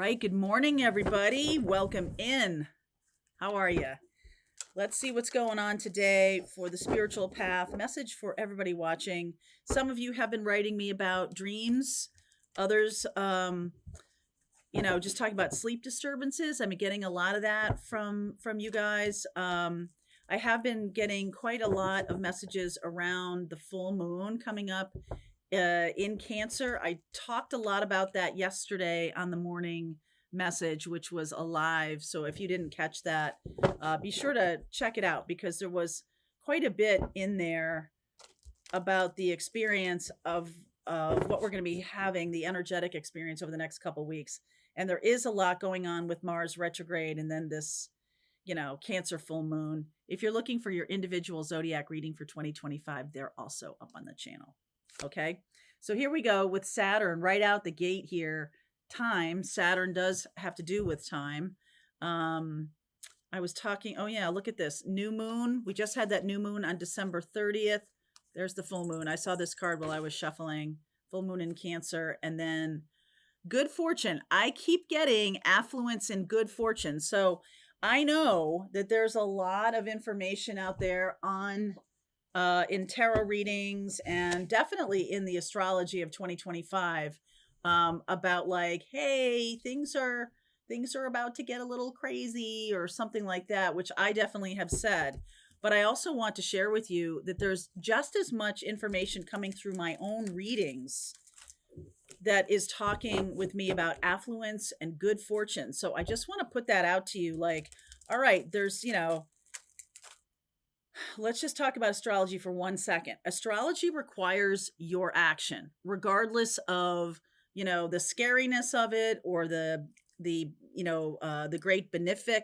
right. Good morning, everybody. Welcome in. How are you? Let's see what's going on today for the spiritual path. Message for everybody watching. Some of you have been writing me about dreams. Others, just talking about sleep disturbances. I'm getting a lot of that from you guys. I have been getting quite a lot of messages around the full moon coming up in Cancer. I talked a lot about that yesterday on the morning message, which was alive. So if you didn't catch that, be sure to check it out because there was quite a bit in there about the experience of what we're going to be having, the energetic experience over the next couple weeks. And there is a lot going on with Mars retrograde and then this, Cancer full moon. If you're looking for your individual zodiac reading for 2025, they're also up on the channel. Okay, so here we go with Saturn right out the gate here. Time. Saturn does have to do with time. I was talking, oh yeah, look at this. New moon. We just had that new moon on December 30th. There's the full moon. I saw this card while I was shuffling. Full moon in Cancer. And then good fortune. I keep getting affluence and good fortune. So I know that there's a lot of information out there on in tarot readings and definitely in the astrology of 2025 about like, hey, things are about to get a little crazy or something like that, which I definitely have said. But I also want to share with you that there's just as much information coming through my own readings that is talking with me about affluence and good fortune. So I just want to put that out to you like, all right, there's, let's just talk about astrology for 1 second. Astrology requires your action, regardless of, the scariness of it or the great benefic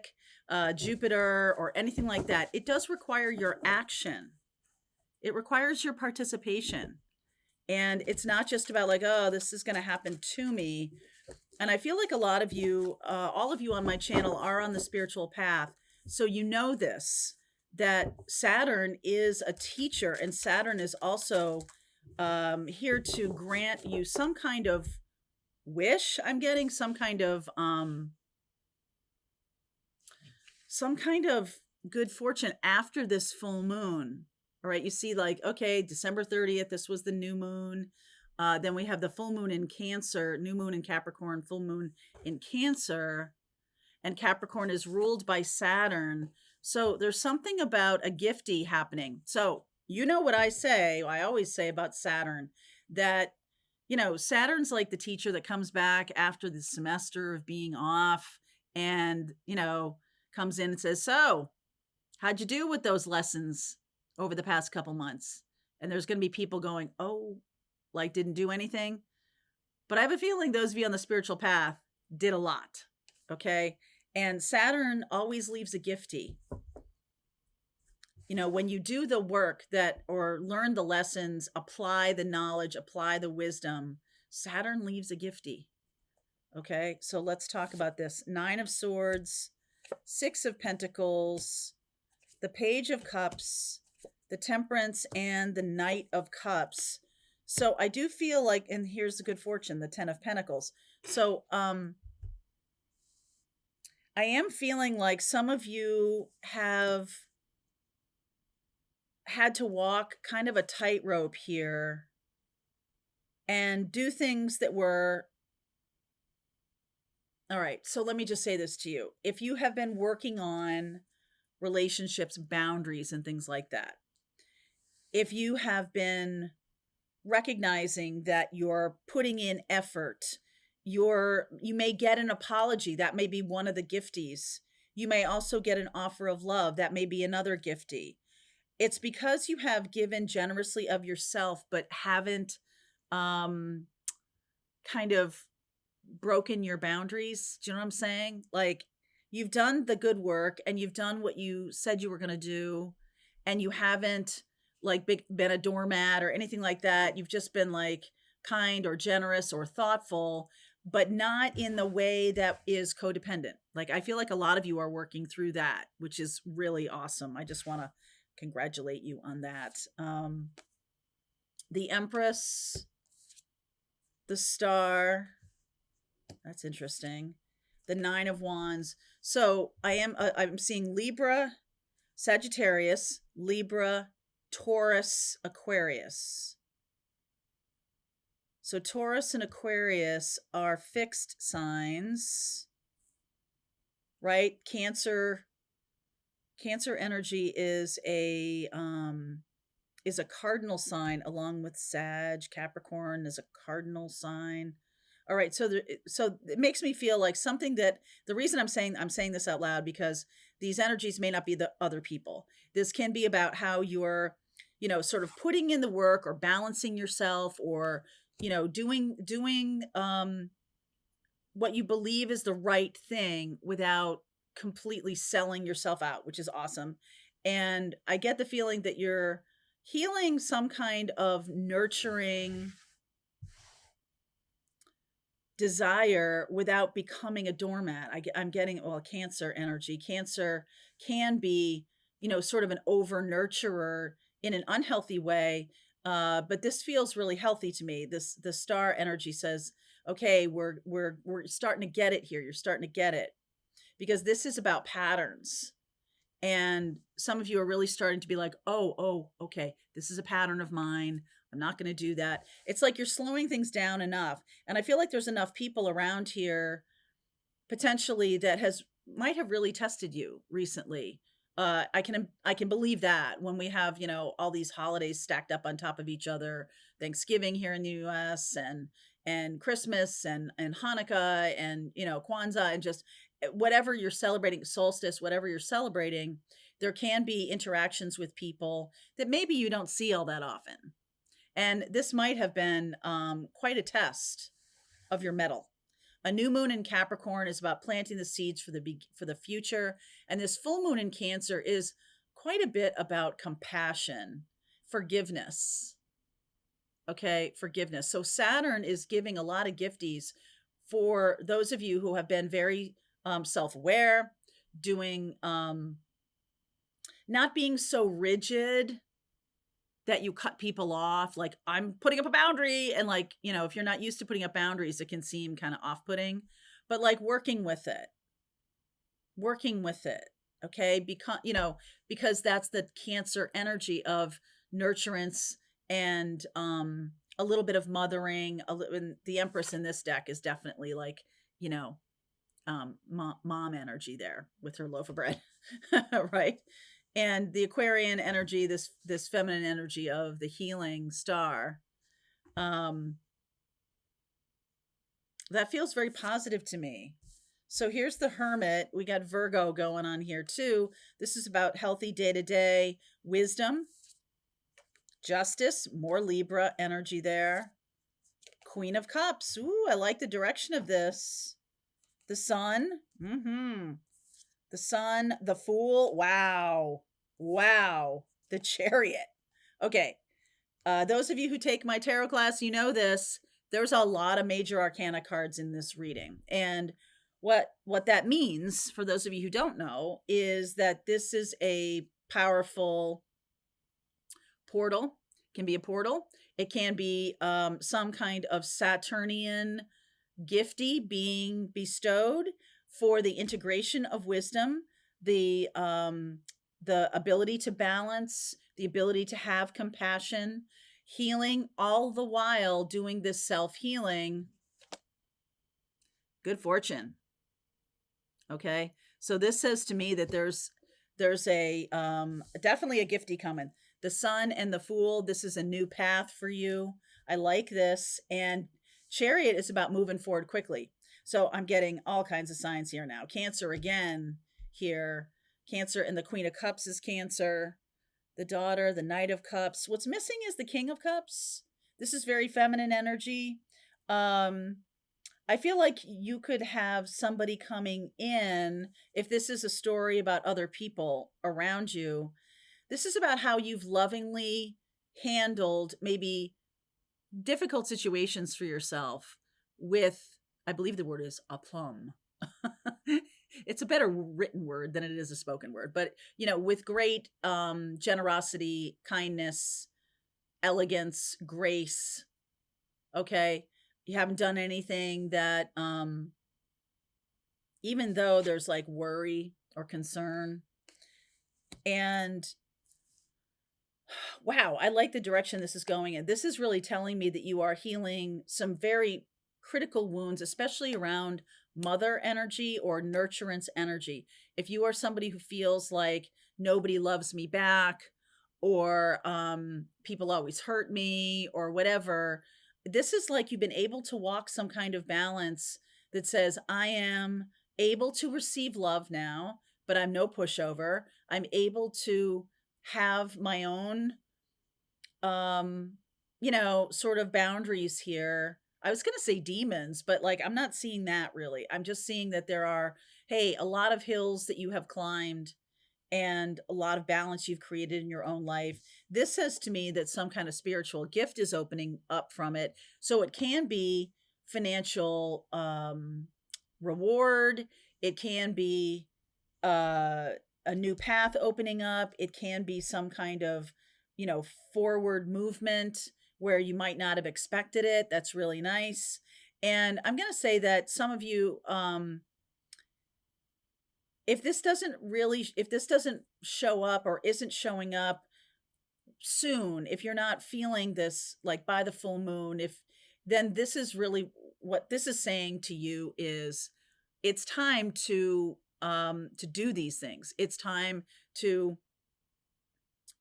Jupiter or anything like that. It does require your action. It requires your participation. And it's not just about like, oh, this is going to happen to me. And I feel like a lot of you, all of you on my channel are on the spiritual path. So you know this, that Saturn is a teacher and Saturn is also here to grant you some kind of wish. I'm getting some kind of good fortune after this full moon. All right, you see like, okay, December 30th, this was the new moon. Then we have the full moon in Cancer, new moon in Capricorn, full moon in Cancer. And Capricorn is ruled by Saturn. So there's something about a gifty happening. So you know what I say, I always say about Saturn, that, Saturn's like the teacher that comes back after the semester of being off and, comes in and says, so how'd you do with those lessons over the past couple months? And there's going to be people going, oh, like didn't do anything. But I have a feeling those of you on the spiritual path did a lot. Okay. And Saturn always leaves a gifty. When you do the work or learn the lessons, apply the knowledge, apply the wisdom, Saturn leaves a gifty. Okay. So let's talk about this. 9 of Swords, 6 of Pentacles, the Page of Cups, the Temperance, and the Knight of Cups. So I do feel like, and here's the good fortune, the 10 of Pentacles. So, I am feeling like some of you have had to walk kind of a tightrope here and do things that were, all right. So let me just say this to you. If you have been working on relationships, boundaries, and things like that, if you have been recognizing that you're putting in effort, you may get an apology. That may be one of the gifties. You may also get an offer of love. That may be another giftie. It's because you have given generously of yourself, but haven't kind of broken your boundaries. Do you know what I'm saying? Like you've done the good work and you've done what you said you were going to do, and you haven't like been a doormat or anything like that. You've just been like kind or generous or thoughtful, but not in the way that is codependent. Like I feel like a lot of you are working through that, which is really awesome. I just want to congratulate you on that. The Empress, the Star. That's interesting. the Nine of Wands. So I'm seeing Libra, Sagittarius, Libra, Taurus, Aquarius. So Taurus and Aquarius are fixed signs, right? Cancer energy is a cardinal sign, along with Sag. Capricorn is a cardinal sign. All right, so it makes me feel like something that the reason I'm saying this out loud, because these energies may not be the other people. This can be about how you're, sort of putting in the work or balancing yourself, or doing what you believe is the right thing without completely selling yourself out, which is awesome. And I get the feeling that you're healing some kind of nurturing desire without becoming a doormat. I'm getting, well, Cancer energy. Cancer can be, sort of an over nurturer in an unhealthy way. But this feels really healthy to me. The star energy says, okay, we're starting to get it here. You're starting to get it, because this is about patterns. And some of you are really starting to be like, oh, okay, this is a pattern of mine. I'm not going to do that. It's like you're slowing things down enough. And I feel like there's enough people around here potentially that might have really tested you recently. I can believe that when we have, all these holidays stacked up on top of each other, Thanksgiving here in the US, and Christmas, and Hanukkah, and Kwanzaa, and just whatever you're celebrating, solstice, whatever you're celebrating, there can be interactions with people that maybe you don't see all that often. And this might have been quite a test of your mettle. A new moon in Capricorn is about planting the seeds for the future, and this full moon in Cancer is quite a bit about compassion, forgiveness. Okay, forgiveness. So Saturn is giving a lot of gifties for those of you who have been very self-aware, doing not being so rigid that you cut people off. Like, I'm putting up a boundary, and like, if you're not used to putting up boundaries, it can seem kind of off-putting, but like working with it. Okay, because that's the Cancer energy of nurturance, and a little bit of mothering. And the Empress in this deck is definitely like, mom energy there with her loaf of bread. Right. And the Aquarian energy, this feminine energy of the healing star, that feels very positive to me. So here's the Hermit. We got Virgo going on here too. This is about healthy day-to-day wisdom, justice, more Libra energy there. Queen of Cups. Ooh, I like the direction of this. The Sun. The Sun, the Fool. Wow. The Chariot. Okay. Those of you who take my tarot class, you know this. There's a lot of major arcana cards in this reading. And what that means, for those of you who don't know, is that this is a powerful portal. It can be a portal. It can be some kind of Saturnian gifty being bestowed for the integration of wisdom, the ability to balance, the ability to have compassion, healing, all the while doing this self-healing. Good fortune. Okay, so this says to me that there's a definitely a gifty coming. The Sun and the Fool. This is a new path for you. I like this. And Chariot is about moving forward quickly. So I'm getting all kinds of signs here now. Cancer again here. Cancer, and the Queen of Cups is Cancer. The Daughter, the Knight of Cups. What's missing is the King of Cups. This is very feminine energy. I feel like you could have somebody coming in, if this is a story about other people around you. This is about how you've lovingly handled maybe difficult situations for yourself with, I believe the word is aplomb. It's a better written word than it is a spoken word, but with great generosity, kindness, elegance, grace. Okay, you haven't done anything that even though there's like worry or concern. And wow, I like the direction this is going in. This is really telling me that you are healing some very critical wounds, especially around mother energy or nurturance energy. If you are somebody who feels like nobody loves me back, or people always hurt me, or whatever, this is like you've been able to walk some kind of balance that says, I am able to receive love now, but I'm no pushover. I'm able to have my own um sort of boundaries here. I was going to say demons, but like I'm not seeing that really. I'm just seeing that there are, hey, a lot of hills that you have climbed and a lot of balance you've created in your own life. This says to me that some kind of spiritual gift is opening up from it. So it can be financial reward, it can be uh, a new path opening up. It can be some kind of, forward movement where you might not have expected it. That's really nice. And I'm going to say that some of you, if this doesn't show up or isn't showing up soon, if you're not feeling this like by the full moon, then this is really what this is saying to you is it's time to do these things. It's time to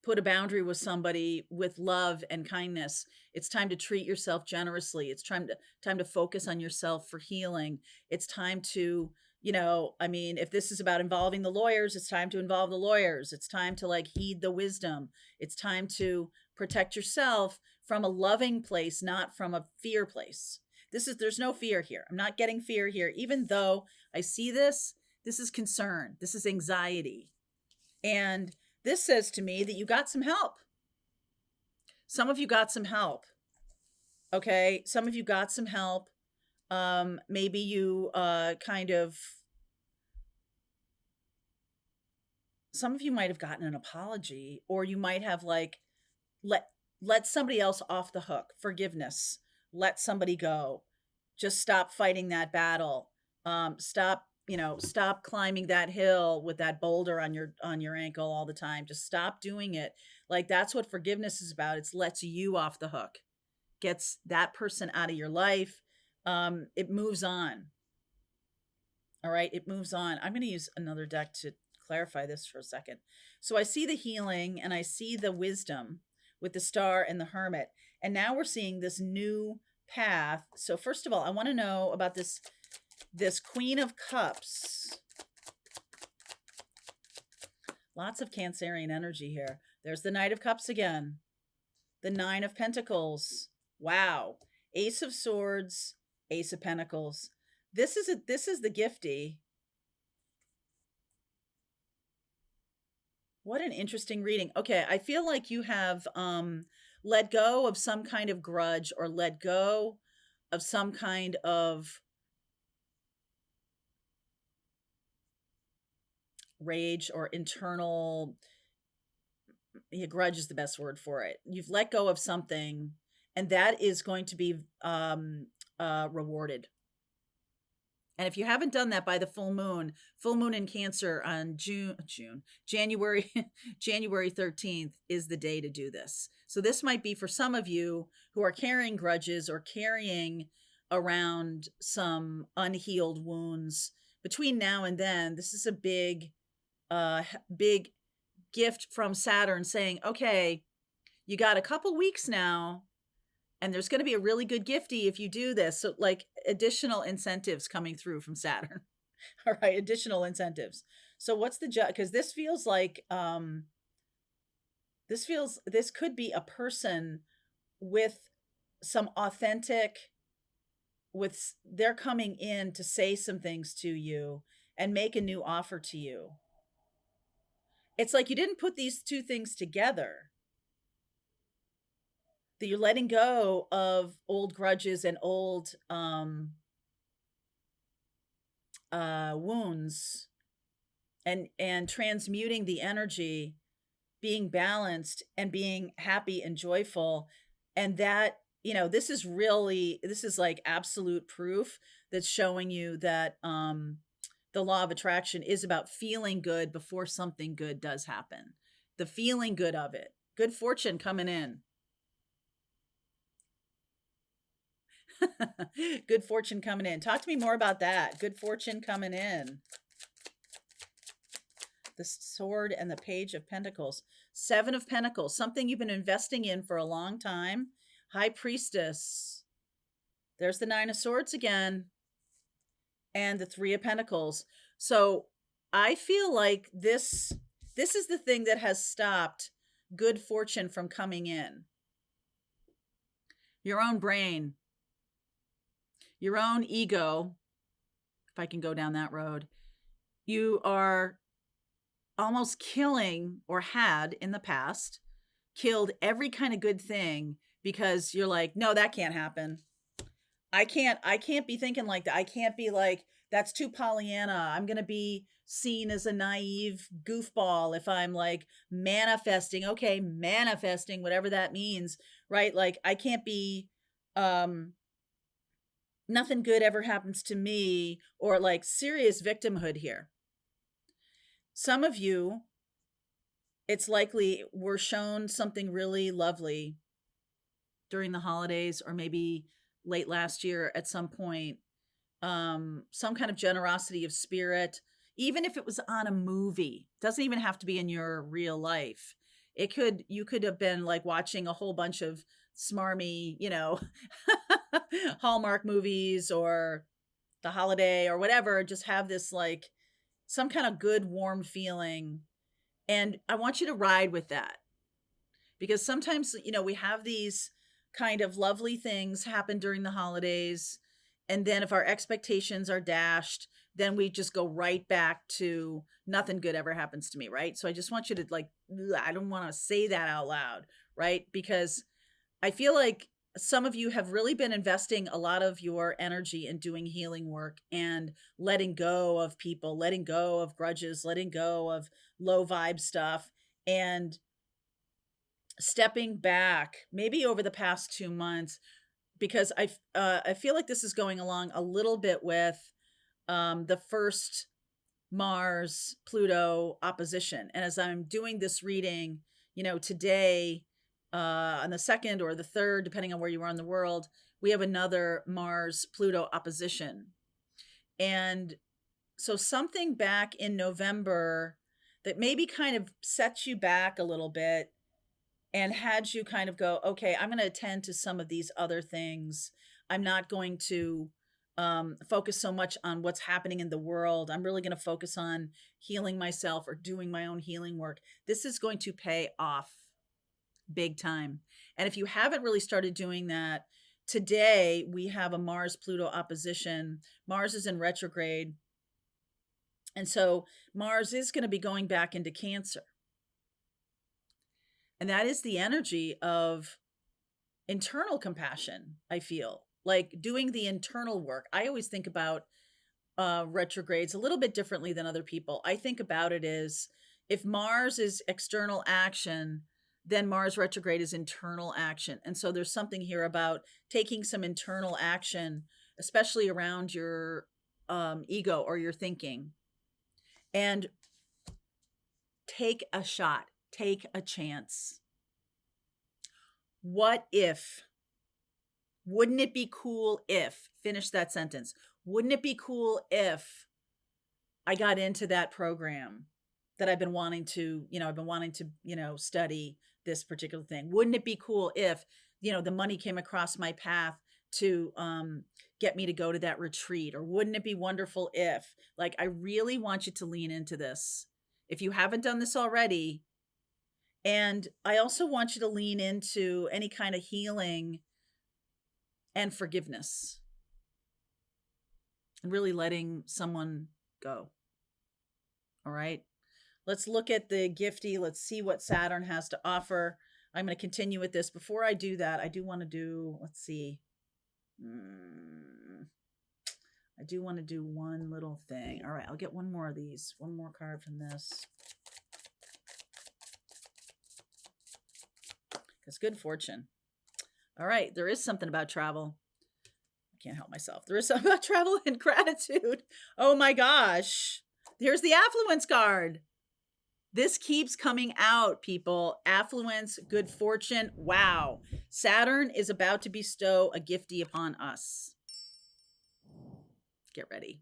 put a boundary with somebody with love and kindness. It's time to treat yourself generously. It's time to focus on yourself for healing. It's time to, I mean, if this is about involving the lawyers, it's time to involve the lawyers. It's time to like heed the wisdom. It's time to protect yourself from a loving place, not from a fear place. There's no fear here. I'm not getting fear here, even though I see this. This is concern. This is anxiety. And this says to me that you got some help. Some of you got some help. Okay. Some of you got some help. Maybe you some of you might have gotten an apology, or you might have like let let somebody else off the hook. Forgiveness. Let somebody go. Just stop fighting that battle. Stop climbing that hill with that boulder on your ankle all the time. Just stop doing it. Like that's what forgiveness is about. It's lets you off the hook. Gets that person out of your life. It moves on. All right, it moves on. I'm going to use another deck to clarify this for a second. So I see the healing and I see the wisdom with the star and the hermit. And now we're seeing this new path. So first of all, I want to know about this Queen of Cups. Lots of Cancerian energy here. There's the Knight of Cups again. The Nine of Pentacles. Wow. Ace of Swords, Ace of Pentacles. This is the gifty. What an interesting reading. Okay, I feel like you have let go of some kind of grudge or let go of some kind of rage or internal, yeah, grudge is the best word for it. You've let go of something and that is going to be rewarded. And if you haven't done that by the full moon in Cancer on January January 13th is the day to do this. So this might be for some of you who are carrying grudges or carrying around some unhealed wounds. Between now and then, this is a big gift from Saturn saying, okay, you got a couple weeks now, and there's going to be a really good gifty if you do this. So like additional incentives coming through from Saturn. All right, additional incentives. So what's the because this feels like this could be a person with some authentic, with they're coming in to say some things to you and make a new offer to you. It's like you didn't put these two things together. That you're letting go of old grudges and old wounds and transmuting the energy, being balanced and being happy and joyful. And that, this is like absolute proof that's showing you that the law of attraction is about feeling good before something good does happen. The feeling good of it. Good fortune coming in. Good fortune coming in. Talk to me more about that. Good fortune coming in. The sword and the page of pentacles. 7 of pentacles. Something you've been investing in for a long time. High priestess. There's the 9 of swords again. And the 3 of pentacles. So I feel like this is the thing that has stopped good fortune from coming in. Your own brain, your own ego, if I can go down that road. You are almost killing, or had in the past, killed every kind of good thing because you're like, no, that can't happen. I can't be thinking like that. I can't be like, that's too Pollyanna. I'm going to be seen as a naive goofball if I'm like manifesting. Okay, manifesting, whatever that means, right? Like I can't be, nothing good ever happens to me, or like serious victimhood here. Some of you, it's likely were shown something really lovely during the holidays, or maybe late last year at some point, some kind of generosity of spirit, even if it was on a movie. Doesn't even have to be in your real life. You could have been like watching a whole bunch of smarmy, Hallmark movies or the holiday or whatever. Just have this like some kind of good warm feeling, and I want you to ride with that, because sometimes we have these kind of lovely things happen during the holidays, and then if our expectations are dashed, then we just go right back to nothing good ever happens to me, right? So I just want you to like, I don't want to say that out loud, right? Because I feel like some of you have really been investing a lot of your energy in doing healing work and letting go of people, letting go of grudges, letting go of low vibe stuff, and stepping back maybe over the past 2 months, because I feel like this is going along a little bit with the first Mars Pluto opposition. And as I'm doing this reading, today, on the 2nd or the 3rd, depending on where you are in the world, we have another Mars Pluto opposition. And so something back in November that maybe kind of sets you back a little bit and had you kind of go, okay, I'm going to attend to some of these other things. I'm not going to focus so much on what's happening in the world. I'm really going to focus on healing myself or doing my own healing work. This is going to pay off big time. And if you haven't really started doing that, today we have a Mars Pluto opposition. Mars is in retrograde. And so Mars is going to be going back into Cancer. And that is the energy of internal compassion, I feel. Like doing the internal work. I always think about retrogrades a little bit differently than other people. I think about it as, if Mars is external action, then Mars retrograde is internal action. And so there's something here about taking some internal action, especially around your ego or your thinking. And take a shot, take a chance. What if? Wouldn't it be cool if, finish that sentence. Wouldn't it be cool if I got into that program that I've been wanting to, study this particular thing? Wouldn't it be cool if, the money came across my path to get me to go to that retreat? Or wouldn't it be wonderful if, like, I really want you to lean into this. If you haven't done this already, and I also want you to lean into any kind of healing and forgiveness, and really letting someone go. All right. Let's look at the gifty. Let's see what Saturn has to offer. I'm going to continue with this. Before I do that, I do want to do, let's see. I do want to do one little thing. All right. I'll get one more of these. One more card from this. Because good fortune. All right. There is something about travel. can't help myself. There is something about travel and gratitude. Oh my gosh. Here's the affluence card. This keeps coming out, people. Affluence, good fortune. Wow. Saturn is about to bestow a gifty upon us. Get ready.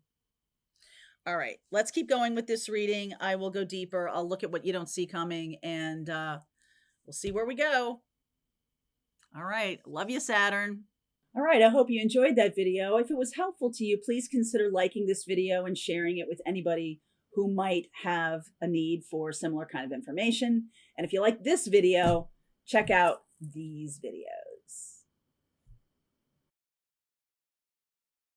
All right, let's keep going with this reading. I will go deeper. I'll look at what you don't see coming, and we'll see where we go. All right. Love you, Saturn. All right, I hope you enjoyed that video. If it was helpful to you, please consider liking this video and sharing it with anybody who might have a need for similar kind of information. And if you like this video, check out these videos.